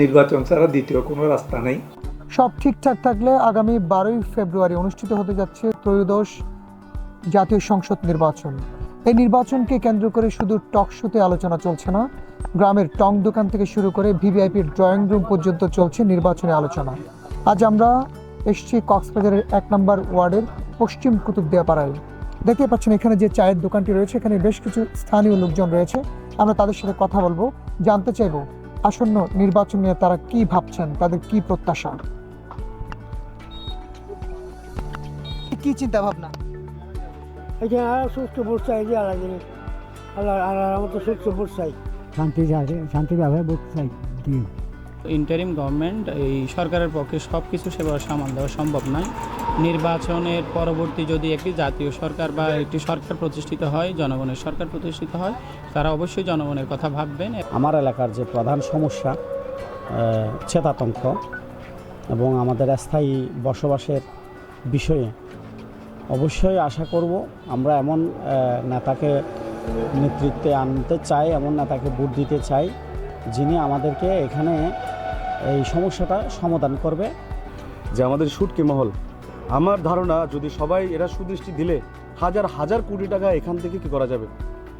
নির্বাচন ছাড়া দ্বিতীয় কোনো রাস্তা নেই। সব ঠিকঠাক থাকলে আগামী 12ই ফেব্রুয়ারি অনুষ্ঠিত হতে যাচ্ছে ত্রয়োদশ জাতীয় সংসদ নির্বাচন। এই নির্বাচনকে কেন্দ্র করে শুধু টক শোতে আলোচনা চলছে না, গ্রামের টং দোকান থেকে শুরু করে ভিভিআইপির ড্রয়িং রুম পর্যন্ত চলছে নির্বাচনী আলোচনা। আজ আমরা এসছি কক্সবাজারের 1 নম্বর ওয়ার্ডের পশ্চিম কুতুবদিয়া পাড়ায়। দেখতে পাচ্ছেন এখানে যে চায়ের দোকানটি রয়েছে, এখানে বেশ কিছু স্থানীয় লোকজন রয়েছে। আমরা তাদের সাথে কথা বলবো, জানতে চাইবো আসন্ন নির্বাচন নিয়ে তারা কি ভাবছেন, তাদের কি প্রত্যাশা, কি চিন্তা ভাবনা। সুস্থ ভোট চাই, আল্লাহ মতো সুস্থ ভোট চাই, শান্তিভাবে ভোট চাই। ইন্টারিম গভর্নমেন্ট এই সরকারের পক্ষে সব কিছু সেভাবে সামাল দেওয়া সম্ভব নয়। নির্বাচনের পরবর্তী যদি একটি জাতীয় সরকার বা একটি সরকার প্রতিষ্ঠিত হয়, জনগণের সরকার প্রতিষ্ঠিত হয়, তারা অবশ্যই জনগণের কথা ভাববেন। আমার এলাকার যে প্রধান সমস্যা ছেদাতঙ্ক এবং আমাদের স্থায়ী বসবাসের বিষয়ে অবশ্যই আশা করব আমরা এমন নেতাকে নেতৃত্বে আনতে চাই, এমন নেতাকে ভোট দিতে চাই যিনি আমাদেরকে এখানে এই সমস্যাটা সমাধান করবে। যে আমাদের সুটকি মহল, আমার ধারণা যদি সবাই এরা সুদৃষ্টি দিলে হাজার হাজার কোটি টাকা এখান থেকে কি করা যাবে,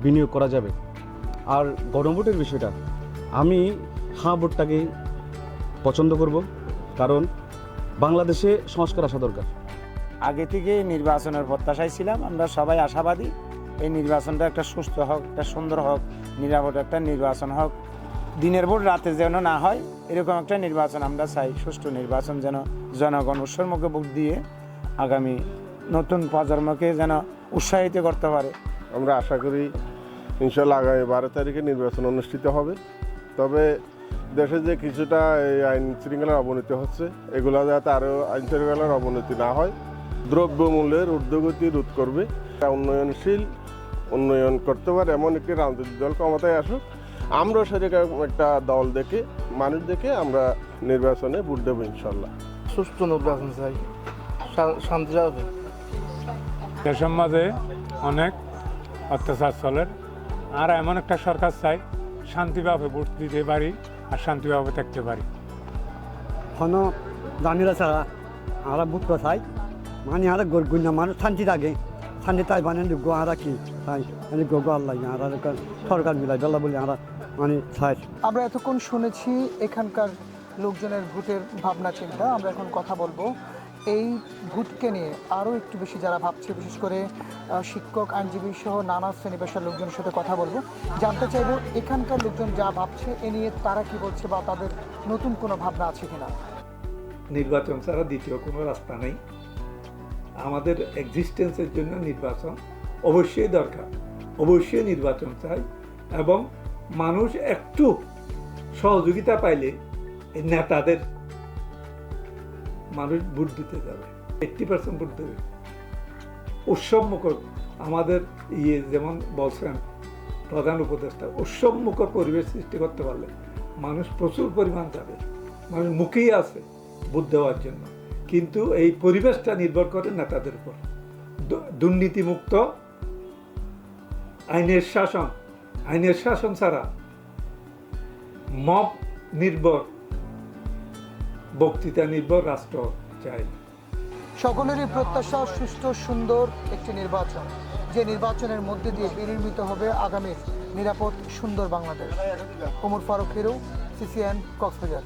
বিনিয়োগ করা যাবে। আর গণভোটের বিষয়টা আমি ভোটটাকেই পছন্দ করব, কারণ বাংলাদেশে সংস্কার আসা দরকার। আগে থেকে নির্বাচনের প্রত্যাশায় ছিলাম, আমরা সবাই আশাবাদী এই নির্বাচনটা একটা সুস্থ হোক, একটা সুন্দর হোক, নিরাপদ একটা নির্বাচন হোক, দিনের ভোট রাতে যেন না হয় এরকম একটা নির্বাচন আমরা চাই। সুষ্ঠু নির্বাচন যেন জনগণ উৎসর্মুখে ভোট দিয়ে আগামী নতুন প্রজন্মকে যেন উৎসাহিত করতে পারে। আমরা আশা করি ইনশাল্লাহ আগামী 12 তারিখে নির্বাচন অনুষ্ঠিত হবে। তবে দেশে যে কিছুটা এই আইন শৃঙ্খলার অবনতি হচ্ছে, এগুলো যাতে আরও আইন শৃঙ্খলার অবনতি না হয়, দ্রব্যমূল্যের ঊর্ধ্বগতি রোধ করবে, উন্নয়নশীল উন্নয়ন করতে পারে এমন একটি রাজনৈতিক দল ক্ষমতায় আসুক। আমরা সেরকম একটা দল দেখে, মানুষ দেখে আমরা নির্বাচনে ভোট দেবো ইনশাল্লাহ। সুষ্ঠু নির্বাচন চাই, শান্তি হবে। দেশের মাঝে অনেক অত্যাচার চলে, আর এমন একটা সরকার চাই শান্তিভাবে ভোট দিতে পারি আর শান্তিভাবে থাকতে পারি। কোনো জামিলা ছাড়া আমরা ভোট চাই, মানে আর গরগুন্যা মানুষ শান্তি থাকে, শান্তি তাই মানে আমরা কি চাই, গো আল্লাহ আর সরকার মিলাই দল্লা বলে আমরা মানে চাই। আমরা এতক্ষণ শুনেছি এখানকার লোকজনের ভোটের ভাবনা চিন্তা। আমরা এখন কথা বলবো এই ভোটকে নিয়ে আরও একটু বেশি যারা ভাবছে, বিশেষ করে শিক্ষক, আইনজীবী সহ নানা শ্রেণী পেশার লোকজনের সাথে কথা বলবো, জানতে চাইবো এখানকার লোকজন যা ভাবছে এ নিয়ে তারা কি বলছে বা তাদের নতুন কোনো ভাবনা আছে কিনা। নির্বাচন ছাড়া দ্বিতীয় কোনো রাস্তা নেই। আমাদের এক্সিস্টেন্সের জন্য নির্বাচন অবশ্যই দরকার, অবশ্যই নির্বাচন চাই। এবং মানুষ একটু সহযোগিতা পাইলে এই নেতাদের মানুষ ভোট দিতে যাবে, 80% ভোট দেবে। উৎসবমুখর আমাদের যেমন বলছেন প্রধান উপদেষ্টা, উৎসবমুখর পরিবেশ সৃষ্টি করতে পারলে মানুষ প্রচুর পরিমাণ যাবে, মানুষ মুখেই আছে ভোট দেওয়ার জন্য। কিন্তু এই পরিবেশটা নির্ভর করে নেতাদের উপর। দুর্নীতিমুক্ত আইনের শাসন ছাড়া মব নির্ভর, বক্তৃতা নির্ভর রাষ্ট্র চাই। সকলেরই প্রত্যাশা সুষ্ঠু সুন্দর একটি নির্বাচন, যে নির্বাচনের মধ্যে দিয়ে বিনির্মিত হবে আগামীর নিরাপদ সুন্দর বাংলাদেশ। ওমর ফারুক হিরু, CCN, কক্সবাজার।